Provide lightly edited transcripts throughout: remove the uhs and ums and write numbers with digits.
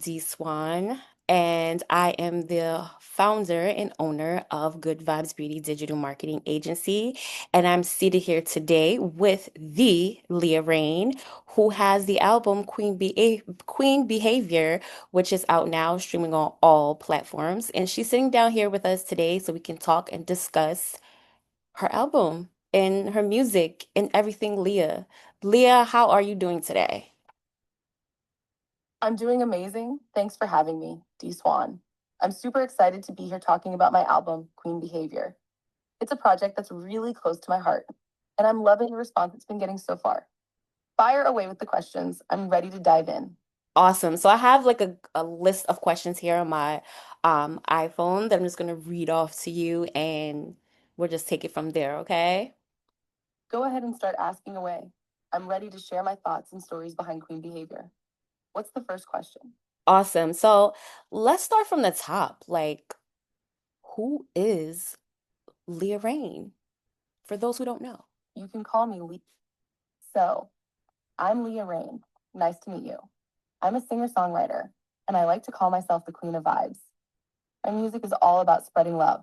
D Swan, and I am the founder and owner of Good Vybes Beauty Digital Marketing Agency. And I'm seated here today with the Liyah Reign, who has the album Queen Behavior, which is out now, streaming on all platforms. And she's sitting down here with us today so we can talk and discuss her album and her music and everything Liyah. Liyah, how are you doing today? I'm doing amazing. Thanks for having me, D Swan. I'm super excited to be here talking about my album, Queen Behavior. It's a project that's really close to my heart, and I'm loving the response it's been getting so far. Fire away with the questions. I'm ready to dive in. Awesome. So I have like a list of questions here on my iPhone that I'm just gonna read off to you and we'll just take it from there, okay? Go ahead and start asking away. I'm ready to share my thoughts and stories behind Queen Behavior. What's the first question? Awesome. So let's start from the top. Like, who is Liyah Reign? For those who don't know. You can call me Lee. So, I'm Liyah Reign. Nice to meet you. I'm a singer-songwriter, and I like to call myself the Queen of Vibes. My music is all about spreading love,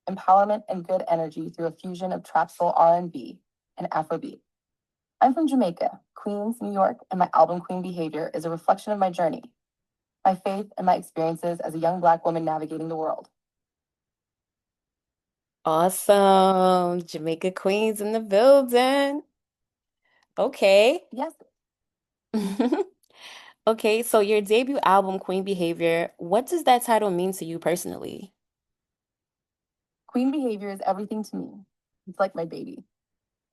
empowerment, and good energy through a fusion of trap soul R&B and Afrobeat. I'm from Jamaica, Queens, New York, and my album Queen Behavior is a reflection of my journey, my faith, and my experiences as a young Black woman navigating the world. Awesome. Jamaica Queens in the building. Okay. Yes, Okay, so your debut album, Queen Behavior, what does that title mean to you personally? Queen Behavior is everything to me. It's like my baby.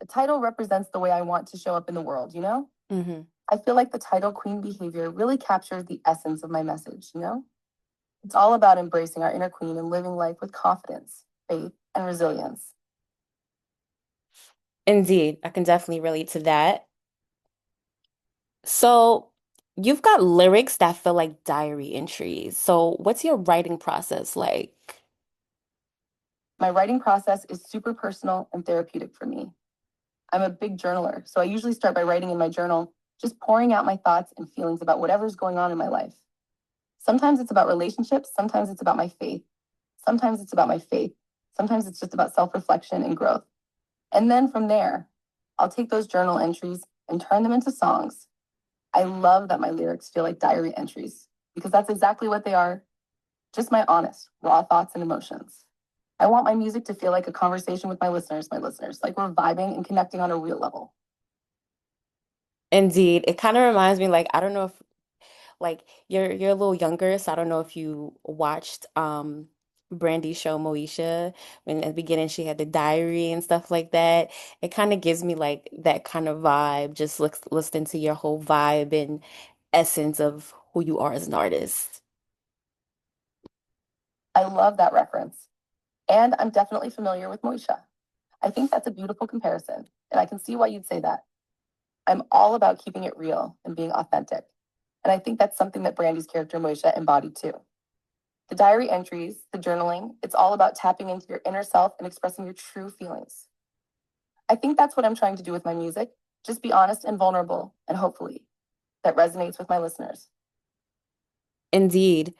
The title represents the way I want to show up in the world, you know? Hmm. I feel like the title Queen Behavior really captures the essence of my message, you know? It's all about embracing our inner queen and living life with confidence, faith, and resilience. Indeed, I can definitely relate to that. So, you've got lyrics that feel like diary entries. So, what's your writing process like? My writing process is super personal and therapeutic for me. I'm a big journaler, so I usually start by writing in my journal, just pouring out my thoughts and feelings about whatever's going on in my life. Sometimes it's about relationships, sometimes it's about my faith, sometimes it's about my faith, sometimes it's just about self reflection and growth. And then from there, I'll take those journal entries and turn them into songs. I love that my lyrics feel like diary entries because that's exactly what they are, just my honest, raw thoughts and emotions. I want my music to feel like a conversation with my listeners, like we're vibing and connecting on a real level. Indeed, it kind of reminds me like I don't know if like you're a little younger, so I don't know if you watched Brandy's show Moesha when at the beginning she had the diary and stuff like that. It kind of gives me like that kind of vibe, just listening to your whole vibe and essence of who you are as an artist. I love that reference. And I'm definitely familiar with Moesha. I think that's a beautiful comparison, and I can see why you'd say that. I'm all about keeping it real and being authentic. And I think that's something that Brandy's character Moesha embodied too. The diary entries, the journaling, it's all about tapping into your inner self and expressing your true feelings. I think that's what I'm trying to do with my music. Just be honest and vulnerable, and hopefully that resonates with my listeners. Indeed.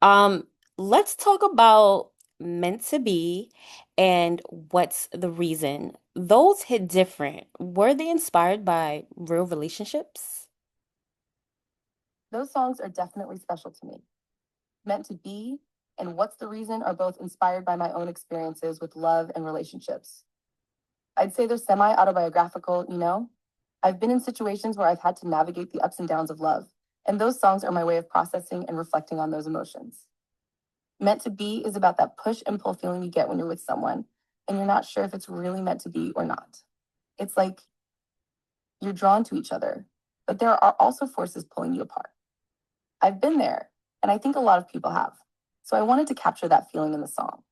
Um, let's talk about meant to be and what's the reason. Those hit different. Were they inspired by real relationships? Those songs are definitely special to me. Meant to be and What's the Reason are both inspired by my own experiences with love and relationships. I'd say they're semi autobiographical, you know? I've been in situations where I've had to navigate the ups and downs of love, and those songs are my way of processing and reflecting on those emotions. Meant to Be is about that push and pull feeling you get when you're with someone and you're not sure if it's really meant to be or not. It's like you're drawn to each other, but there are also forces pulling you apart. I've been there, and I think a lot of people have. So I wanted to capture that feeling in the song.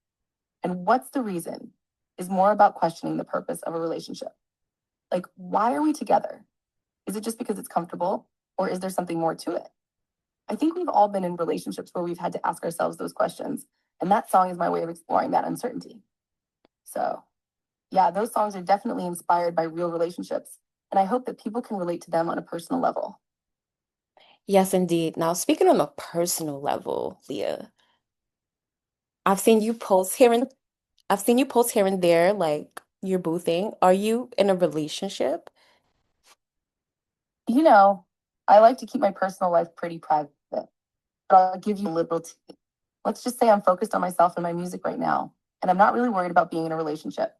And What's the Reason is more about questioning the purpose of a relationship. Like, why are we together? Is it just because it's comfortable, or is there something more to it? I think we've all been in relationships where we've had to ask ourselves those questions, and that song is my way of exploring that uncertainty. So, yeah, those songs are definitely inspired by real relationships, and I hope that people can relate to them on a personal level. Yes, indeed. Now, speaking on a personal level, Leah, I've seen you post here and I've seen you post here and there, like you're boothing. Are you in a relationship? You know, I like to keep my personal life pretty private, but I'll give you a little tea. Let's just say I'm focused on myself and my music right now, and I'm not really worried about being in a relationship.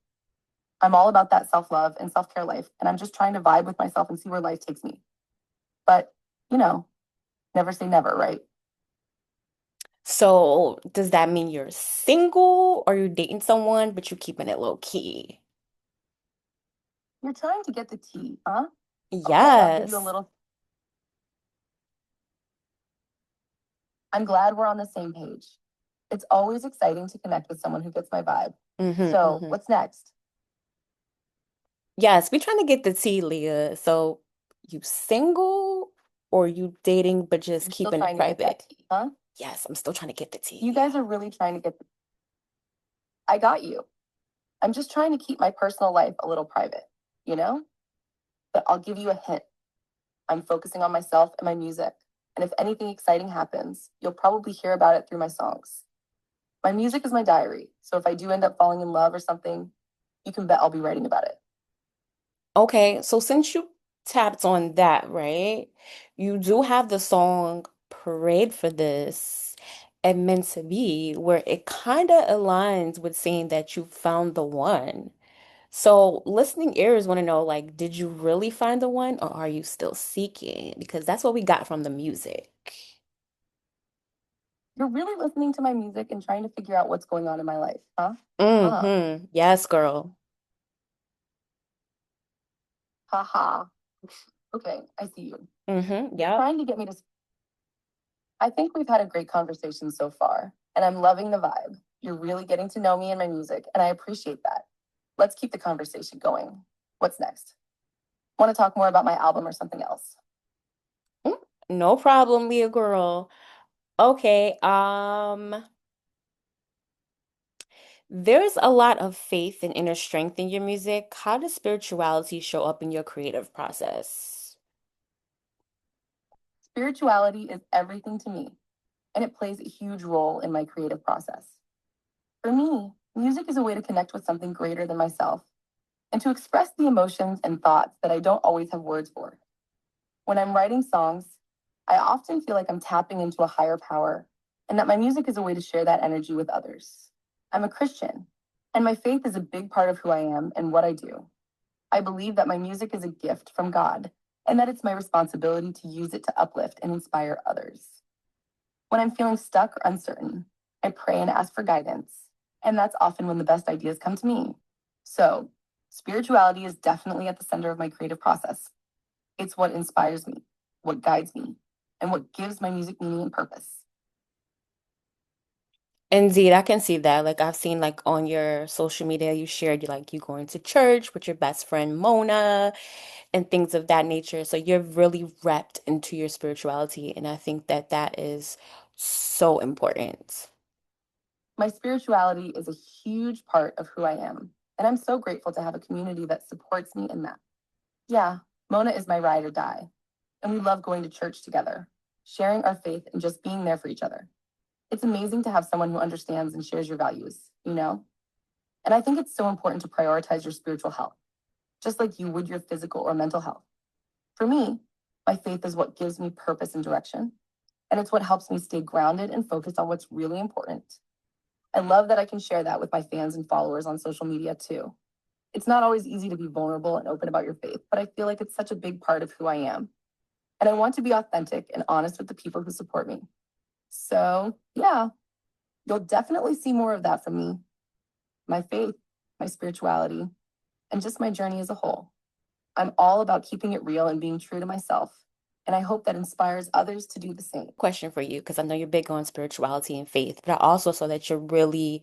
I'm all about that self love and self care life, and I'm just trying to vibe with myself and see where life takes me. But, you know, never say never, right? So, does that mean you're single or you're dating someone, but you're keeping it low key? You're trying to get the tea, huh? Okay, I'll give you a Yes. little. I'm glad we're on the same page. It's always exciting to connect with someone who gets my vibe. So, Hmm. what's next? Yes, we trying to get the tea, Leah. So, you single or you dating but just You're still keeping it trying to get that private? tea, huh? Yes, I'm still trying to get the tea, You guys Leah. are really trying to get the. I got you. I'm just trying to keep my personal life a little private, you know? But I'll give you a hint. I'm focusing on myself and my music. And if anything exciting happens, you'll probably hear about it through my songs. My music is my diary. So if I do end up falling in love or something, you can bet I'll be writing about it. Okay, so since you tapped on that, right? You do have the song Parade for This and Meant to Be, where it kind of aligns with saying that you found the one. So listening ears want to know, like, did you really find the one or are you still seeking? Because that's what we got from the music. You're really listening to my music and trying to figure out what's going on in my life, huh? Huh. Mm-hmm. Yes, girl. Ha ha. Okay, I see you. Mm-hmm. You're Yep. trying to get me to. I think we've had a great conversation so far, and I'm loving the vibe. You're really getting to know me and my music, and I appreciate that. Let's keep the conversation going. What's next? Want to talk more about my album or something else? Mm, no problem, Leah girl. Okay, there's a lot of faith and inner strength in your music. How does spirituality show up in your creative process? Spirituality is everything to me, and it plays a huge role in my creative process. For me, music is a way to connect with something greater than myself and to express the emotions and thoughts that I don't always have words for. When I'm writing songs, I often feel like I'm tapping into a higher power and that my music is a way to share that energy with others. I'm a Christian, and my faith is a big part of who I am and what I do. I believe that my music is a gift from God and that it's my responsibility to use it to uplift and inspire others. When I'm feeling stuck or uncertain, I pray and ask for guidance, and that's often when the best ideas come to me. So, spirituality is definitely at the center of my creative process. It's what inspires me, what guides me, and what gives my music meaning and purpose. Indeed, I can see that. Like I've seen like on your social media, you shared you going to church with your best friend Mona and things of that nature. So you're really wrapped into your spirituality, and I think that that is so important. My spirituality is a huge part of who I am, and I'm so grateful to have a community that supports me in that. Yeah, Mona is my ride or die, and we love going to church together, sharing our faith and just being there for each other. It's amazing to have someone who understands and shares your values, you know? And I think it's so important to prioritize your spiritual health, just like you would your physical or mental health. For me, my faith is what gives me purpose and direction, and it's what helps me stay grounded and focused on what's really important. I love that I can share that with my fans and followers on social media too. It's not always easy to be vulnerable and open about your faith, but I feel like it's such a big part of who I am. And I want to be authentic and honest with the people who support me. So, yeah, you'll definitely see more of that from me, my faith, my spirituality, and just my journey as a whole. I'm all about keeping it real and being true to myself. And I hope that inspires others to do the same. Question for you, because I know you're big on spirituality and faith, but I also saw that you're really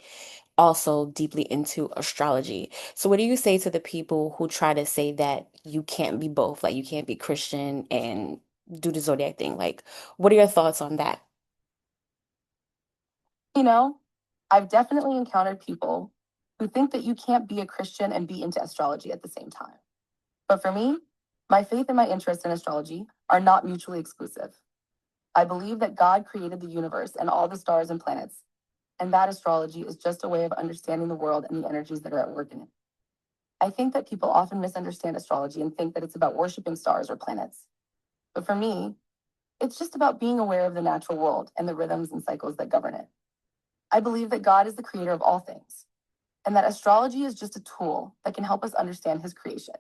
also deeply into astrology. So what do you say to the people who try to say that you can't be both? Like you can't be Christian and do the zodiac thing. Like, what are your thoughts on that? You know, I've definitely encountered people who think that you can't be a Christian and be into astrology at the same time. But for me, my faith and my interest in astrology are not mutually exclusive. I believe that God created the universe and all the stars and planets, and that astrology is just a way of understanding the world and the energies that are at work in it. I think that people often misunderstand astrology and think that it's about worshiping stars or planets. But for me, it's just about being aware of the natural world and the rhythms and cycles that govern it. I believe that God is the creator of all things, and that astrology is just a tool that can help us understand his creation.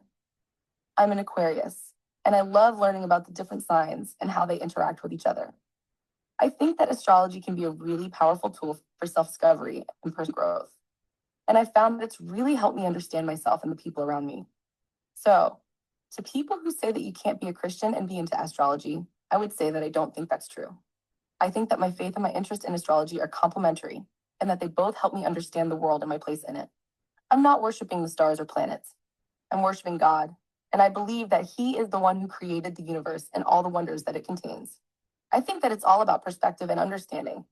I'm an Aquarius, and I love learning about the different signs and how they interact with each other. I think that astrology can be a really powerful tool for self discovery and personal growth. And I found that it's really helped me understand myself and the people around me. So, to people who say that you can't be a Christian and be into astrology, I would say that I don't think that's true. I think that my faith and my interest in astrology are complementary and that they both help me understand the world and my place in it. I'm not worshiping the stars or planets. I'm worshiping God, and I believe that he is the one who created the universe and all the wonders that it contains. I think that it's all about perspective and understanding,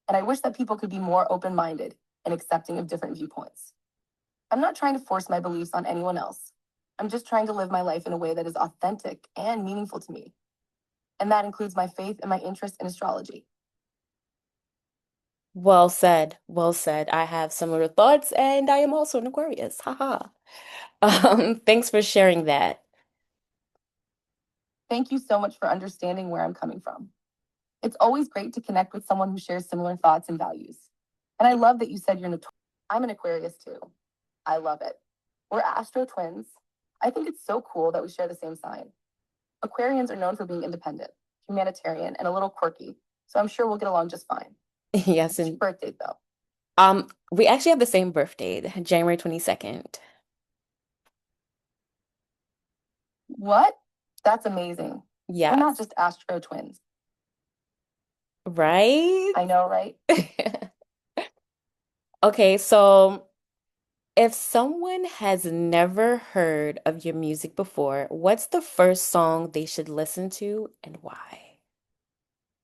and I wish that people could be more open-minded and accepting of different viewpoints. I'm not trying to force my beliefs on anyone else. I'm just trying to live my life in a way that is authentic and meaningful to me. And that includes my faith and my interest in astrology. Well said. Well said. I have similar thoughts, and I am also an Aquarius. Haha. Thanks for sharing that. Thank you so much for understanding where I'm coming from. It's always great to connect with someone who shares similar thoughts and values. And I love that you said you're an I'm an Aquarius too. I love it. We're astro twins. I think it's so cool that we share the same sign. Aquarians are known for being independent, humanitarian, and a little quirky, so I'm sure we'll get along just fine. Yes, What's your and birthday, though? we actually have the same birthday, January 22nd. What? That's amazing. We're not Yes. just astro twins. Right? I know, right? Okay, so if someone has never heard of your music before, what's the first song they should listen to and why?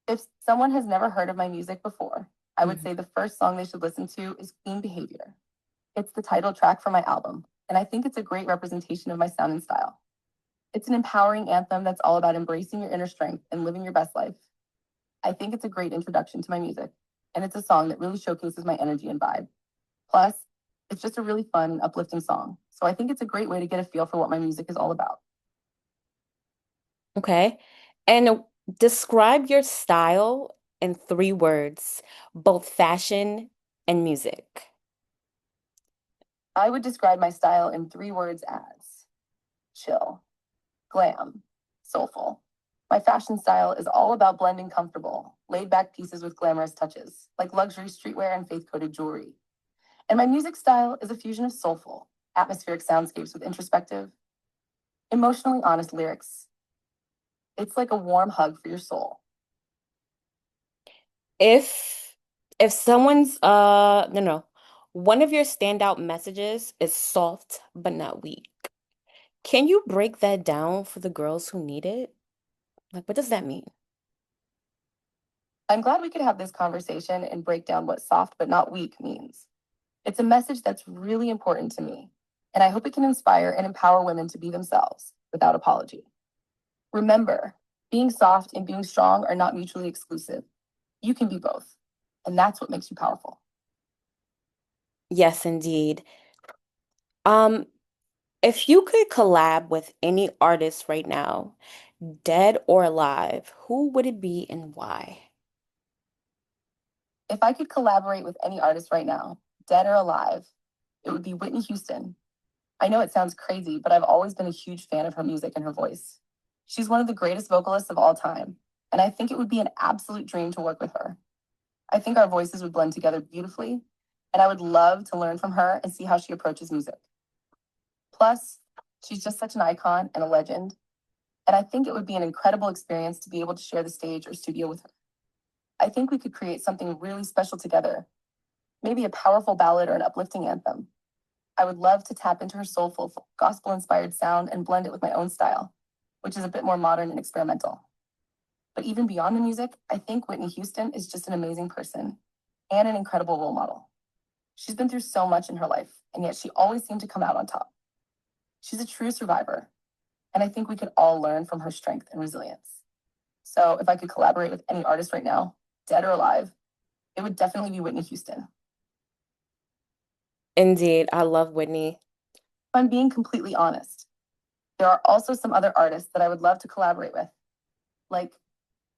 If someone has never heard of my music before, I would Mhm. say the first song they should listen to is Clean Behavior. It's the title track for my album, and I think it's a great representation of my sound and style. It's an empowering anthem that's all about embracing your inner strength and living your best life. I think it's a great introduction to my music, and it's a song that really showcases my energy and vibe. Plus, it's just a really fun and uplifting song, so I think it's a great way to get a feel for what my music is all about. Okay. And describe your style in 3 words, both fashion and music. I would describe my style in 3 words as chill, glam, soulful. My fashion style is all about blending comfortable, laid back pieces with glamorous touches, like luxury streetwear and faith coated jewelry. And my music style is a fusion of soulful, atmospheric soundscapes with introspective, emotionally honest lyrics. It's like a warm hug for your soul. If if someone's no no, one of your standout messages is soft but not weak. Can you break that down for the girls who need it? Like, what does that mean? I'm glad we could have this conversation and break down what soft but not weak means. It's a message that's really important to me, and I hope it can inspire and empower women to be themselves without apology. Remember, being soft and being strong are not mutually exclusive. You can be both, and that's what makes you powerful. Yes, indeed. Um, if you could collab with any artist right now, dead or alive, who would it be and why? If I could collaborate with any artist right now, dead or alive, it would be Whitney Houston. I know it sounds crazy, but I've always been a huge fan of her music and her voice. She's one of the greatest vocalists of all time, and I think it would be an absolute dream to work with her. I think our voices would blend together beautifully, and I would love to learn from her and see how she approaches music. Plus, she's just such an icon and a legend, and I think it would be an incredible experience to be able to share the stage or studio with her. I think we could create something really special together, maybe a powerful ballad or an uplifting anthem. I would love to tap into her soulful, gospel inspired sound and blend it with my own style, which is a bit more modern and experimental. But even beyond the music, I think Whitney Houston is just an amazing person and an incredible role model. She's been through so much in her life, and yet she always seemed to come out on top. She's a true survivor, and I think we could all learn from her strength and resilience. So if I could collaborate with any artist right now, dead or alive, it would definitely be Whitney Houston. If Indeed, I love Whitney. I'm being completely honest, there are also some other artists that I would love to collaborate with. Like,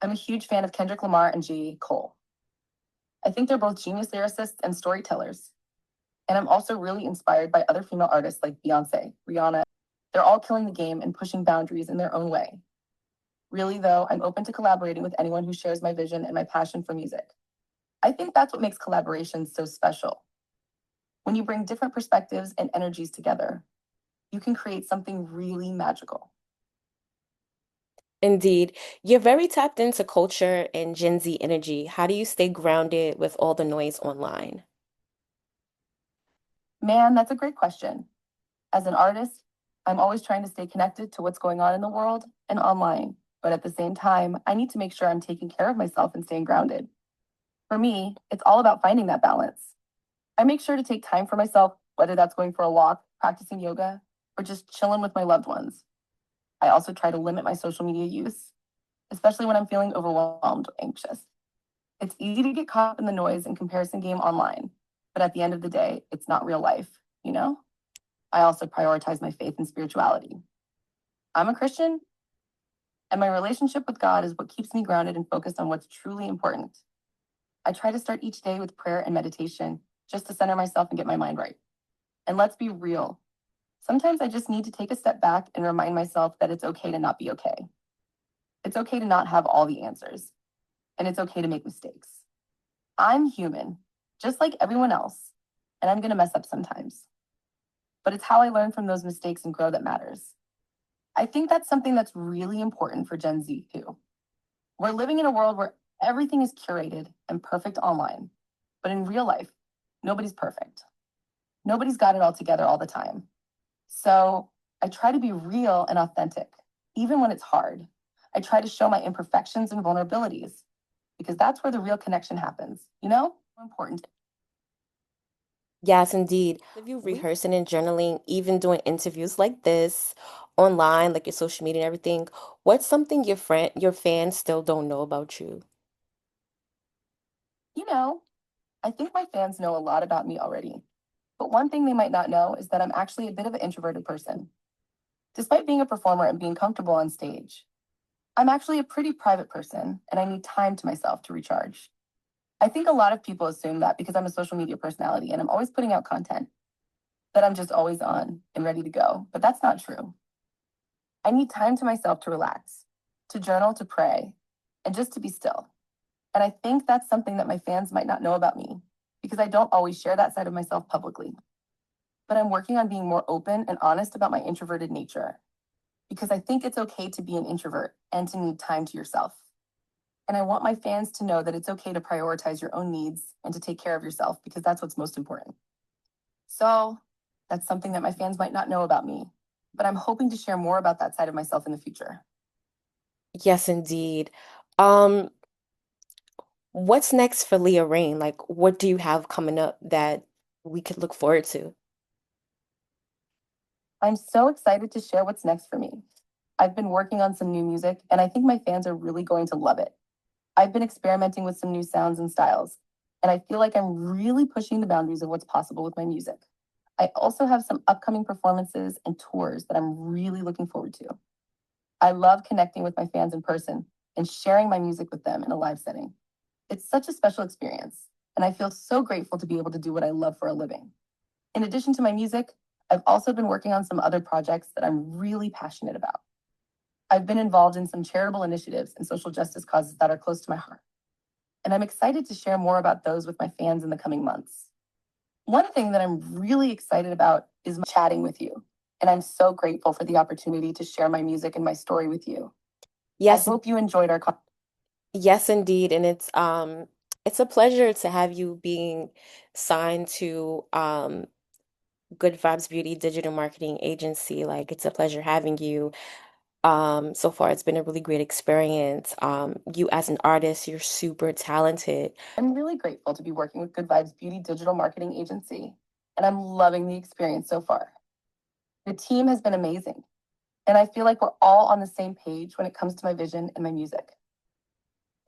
I'm a huge fan of Kendrick Lamar and J. Cole. I think they're both genius lyricists and storytellers. And I'm also really inspired by other female artists like Beyonce, Rihanna. They're all killing the game and pushing boundaries in their own way. Really, though, I'm open to collaborating with anyone who shares my vision and my passion for music. I think that's what makes collaborations so special. When you bring different perspectives and energies together, you can create something really magical. Indeed, you're very tapped into culture and Gen Z energy. How do you stay grounded with all the noise online? Man, that's a great question. As an artist, I'm always trying to stay connected to what's going on in the world and online. But at the same time, I need to make sure I'm taking care of myself and staying grounded. For me, it's all about finding that balance. I make sure to take time for myself, whether that's going for a walk, practicing yoga, or just chilling with my loved ones. I also try to limit my social media use, especially when I'm feeling overwhelmed or anxious. It's easy to get caught up in the noise and comparison game online, but at the end of the day, it's not real life, you know? I also prioritize my faith and spirituality. I'm a Christian, and my relationship with God is what keeps me grounded and focused on what's truly important. I try to start each day with prayer and meditation just to center myself and get my mind right. And let's be real. Sometimes I just need to take a step back and remind myself that it's okay to not be okay. It's okay to not have all the answers, and it's okay to make mistakes. I'm human, just like everyone else, and I'm going to mess up sometimes. But it's how I learn from those mistakes and grow that matters. I think that's something that's really important for Gen Z too. We're living in a world where everything is curated and perfect online, but in real life, nobody's perfect. Nobody's got it all together all the time. So I try to be real and authentic, even when it's hard. I try to show my imperfections and vulnerabilities because that's where the real connection happens. You know, important. Yes, indeed. If you We, rehearsing and journaling, even doing interviews like this online, like your social media and everything, what's something your fans still don't know about you? you know, I think my fans know a lot about me already. But one thing they might not know is that I'm actually a bit of an introverted person. Despite being a performer and being comfortable on stage, I'm actually a pretty private person and I need time to myself to recharge. I think a lot of people assume that because I'm a social media personality and I'm always putting out content, that I'm just always on and ready to go. But that's not true. I need time to myself to relax, to journal, to pray, and just to be still. And I think that's something that my fans might not know about me because I don't always share that side of myself publicly. But I'm working on being more open and honest about my introverted nature because I think it's okay to be an introvert and to need time to yourself. And I want my fans to know that it's okay to prioritize your own needs and to take care of yourself because that's what's most important. So that's something that my fans might not know about me, but I'm hoping to share more about that side of myself in the future. Yes, indeed. Um, what's next for Liyah Reign? Like, what do you have coming up that we could look forward to? I'm so excited to share what's next for me. I've been working on some new music, and I think my fans are really going to love it. I've been experimenting with some new sounds and styles, and I feel like I'm really pushing the boundaries of what's possible with my music. I also have some upcoming performances and tours that I'm really looking forward to. I love connecting with my fans in person and sharing my music with them in a live setting. It's such a special experience, and I feel so grateful to be able to do what I love for a living. In addition to my music, I've also been working on some other projects that I'm really passionate about. I've been involved in some charitable initiatives and social justice causes that are close to my heart, and I'm excited to share more about those with my fans in the coming months. One thing that I'm really excited about is chatting with you, and I'm so grateful for the opportunity to share my music and my story with you. I Yes, hope you enjoyed our yes, indeed. And it's a pleasure to have you being signed to Good Vibes Beauty digital marketing agency. Like it's a pleasure having you. So far it's been a really great experience. You as an artist, you're super talented. I'm really grateful to be working with Good Vibes Beauty digital marketing agency, and I'm loving the experience so far. The team has been amazing, and I feel like we're all on the same page when it comes to my vision and my music.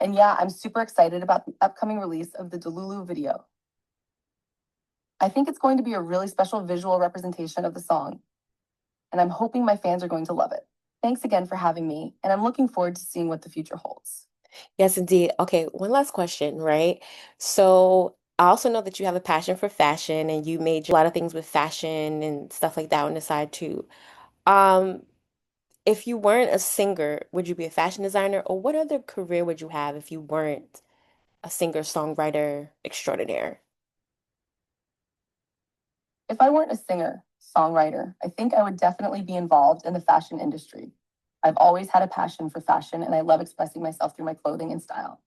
And yeah, I'm super excited about the upcoming release of the Delulu video. I think it's going to be a really special visual representation of the song, and I'm hoping my fans are going to love it. Thanks again for having me, and I'm looking forward to seeing what the future holds. Yes, indeed. Okay, one last question, right? So I also know that you have a passion for fashion and you made a lot of things with fashion and stuff like that on the side too. Um, if you weren't a singer, would you be a fashion designer, or what other career would you have if you weren't a singer-songwriter extraordinaire? If I weren't a singer, songwriter, I think I would definitely be involved in the fashion industry. I've always had a passion for fashion and I love expressing myself through my clothing and style.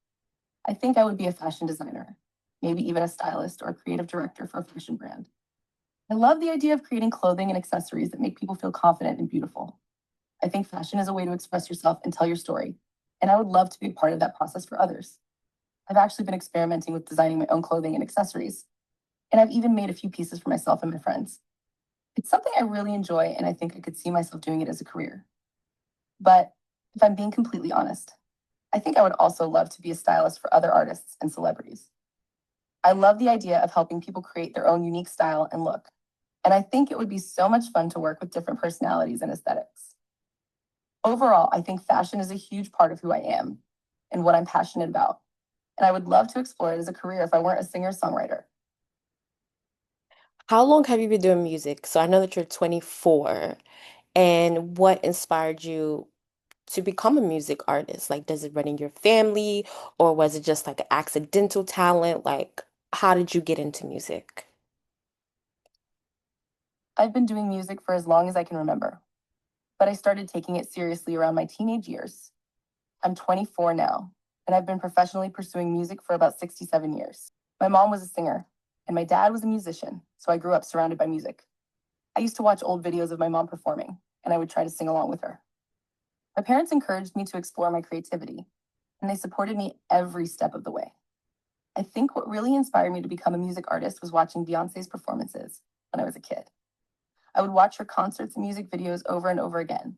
I think I would be a fashion designer, maybe even a stylist or a creative director for a fashion brand. I love the idea of creating clothing and accessories that make people feel confident and beautiful. I think fashion is a way to express yourself and tell your story, and I would love to be a part of that process for others. I've actually been experimenting with designing my own clothing and accessories, and I've even made a few pieces for myself and my friends. It's something I really enjoy, and I think I could see myself doing it as a career. But if I'm being completely honest, I think I would also love to be a stylist for other artists and celebrities. I love the idea of helping people create their own unique style and look. And I think it would be so much fun to work with different personalities and aesthetics. Overall, I think fashion is a huge part of who I am and what I'm passionate about. And I would love to explore it as a career if I weren't a singer songwriter. How long have you been doing music? So I know that you're 24, and what inspired you to become a music artist? Like, does it run in your family, or was it just like an accidental talent? Like, how did you get into music? I've been doing music for as long as I can remember, but I started taking it seriously around my teenage years. I'm 24 now, and I've been professionally pursuing music for about 67 years. My mom was a singer, and my dad was a musician, so I grew up surrounded by music. I used to watch old videos of my mom performing, and I would try to sing along with her. My parents encouraged me to explore my creativity, and they supported me every step of the way. I think what really inspired me to become a music artist was watching Beyonce's performances when I was a kid. I would watch her concerts and music videos over and over again,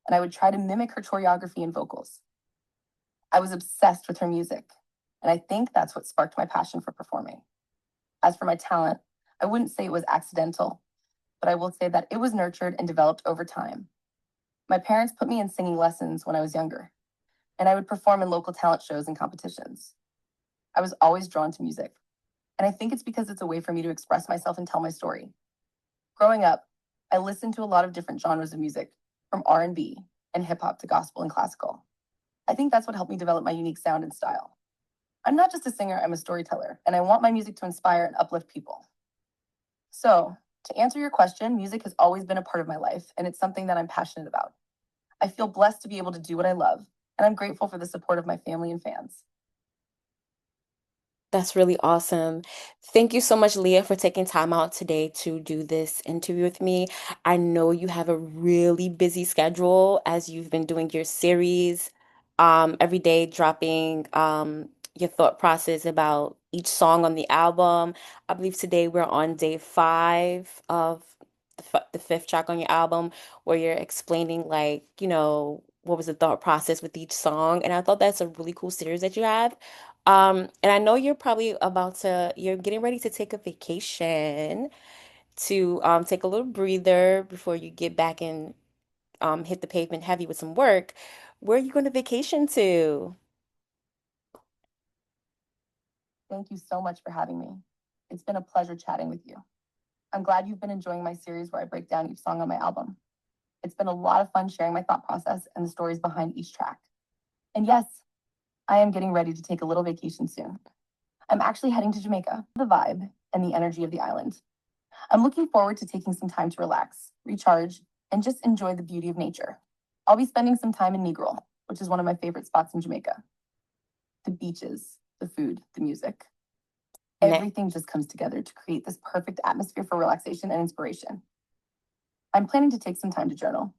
and I would try to mimic her choreography and vocals. I was obsessed with her music, and I think that's what sparked my passion for performing. As for my talent, I wouldn't say it was accidental, but I will say that it was nurtured and developed over time. My parents put me in singing lessons when I was younger, and I would perform in local talent shows and competitions. I was always drawn to music, and I think it's because it's a way for me to express myself and tell my story. Growing up, I listened to a lot of different genres of music, from R&B and hip hop to gospel and classical. I think that's what helped me develop my unique sound and style. I'm not just a singer, I'm a storyteller, and I want my music to inspire and uplift people. So, to answer your question, music has always been a part of my life, and it's something that I'm passionate about. I feel blessed to be able to do what I love, and I'm grateful for the support of my family and fans. That's really awesome. Thank you so much, Leah, for taking time out today to do this interview with me. I know you have a really busy schedule as you've been doing your series, every day dropping your thought process about each song on the album. I believe today we're on day 5 of the fifth track on your album, where you're explaining like, what was the thought process with each song. And I thought that's a really cool series that you have. And I know you're getting ready to take a vacation to take a little breather before you get back and hit the pavement heavy with some work. Where are you going to vacation to? Thank you so much for having me. It's been a pleasure chatting with you. I'm glad you've been enjoying my series where I break down each song on my album. It's been a lot of fun sharing my thought process and the stories behind each track. And yes, I am getting ready to take a little vacation soon. I'm actually heading to Jamaica, the vibe and the energy of the island. I'm looking forward to taking some time to relax, recharge, and just enjoy the beauty of nature. I'll be spending some time in Negril, which is one of my favorite spots in Jamaica. The beaches, the food, the music. Ne- Everything just comes together to create this perfect atmosphere for relaxation and inspiration. I'm planning to take some time to journal,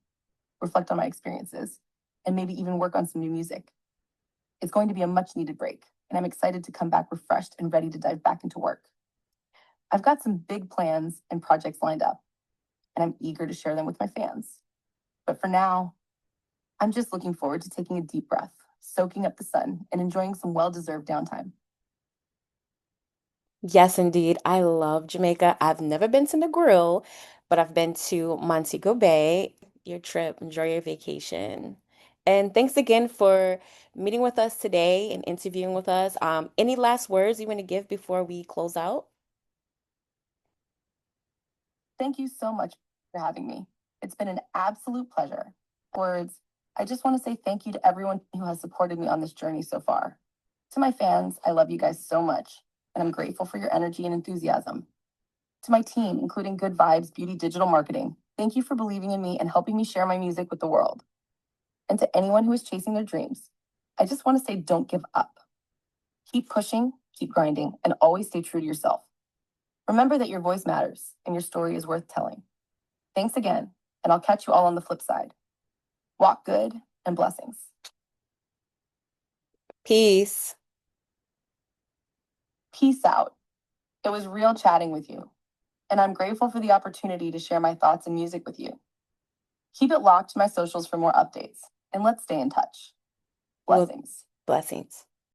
reflect on my experiences, and maybe even work on some new music. It's going to be a much needed break, and I'm excited to come back refreshed and ready to dive back into work. I've got some big plans and projects lined up, and I'm eager to share them with my fans. But for now, I'm just looking forward to taking a deep breath, soaking up the sun, and enjoying some well-deserved downtime. Yes, indeed. I love Jamaica. I've never been to the grill, but I've been to Montego Bay. Your trip, enjoy your vacation. And thanks again for meeting with us today and interviewing with us. Any last words you want to give before we close out? Thank you so much for having me. It's been an absolute pleasure. Words, I just want to say thank you to everyone who has supported me on this journey so far. To my fans, I love you guys so much, and I'm grateful for your energy and enthusiasm. To my team, including Good Vybes Beauty Digital Marketing, thank you for believing in me and helping me share my music with the world. And to anyone who is chasing their dreams, I just want to say don't give up. Keep pushing, keep grinding, and always stay true to yourself. Remember that your voice matters and your story is worth telling. Thanks again, and I'll catch you all on the flip side. Walk good and blessings. Peace. Peace out. It was real chatting with you, and I'm grateful for the opportunity to share my thoughts and music with you. Keep it locked to my socials for more updates, and let's stay in touch. Well, Blessings. blessings.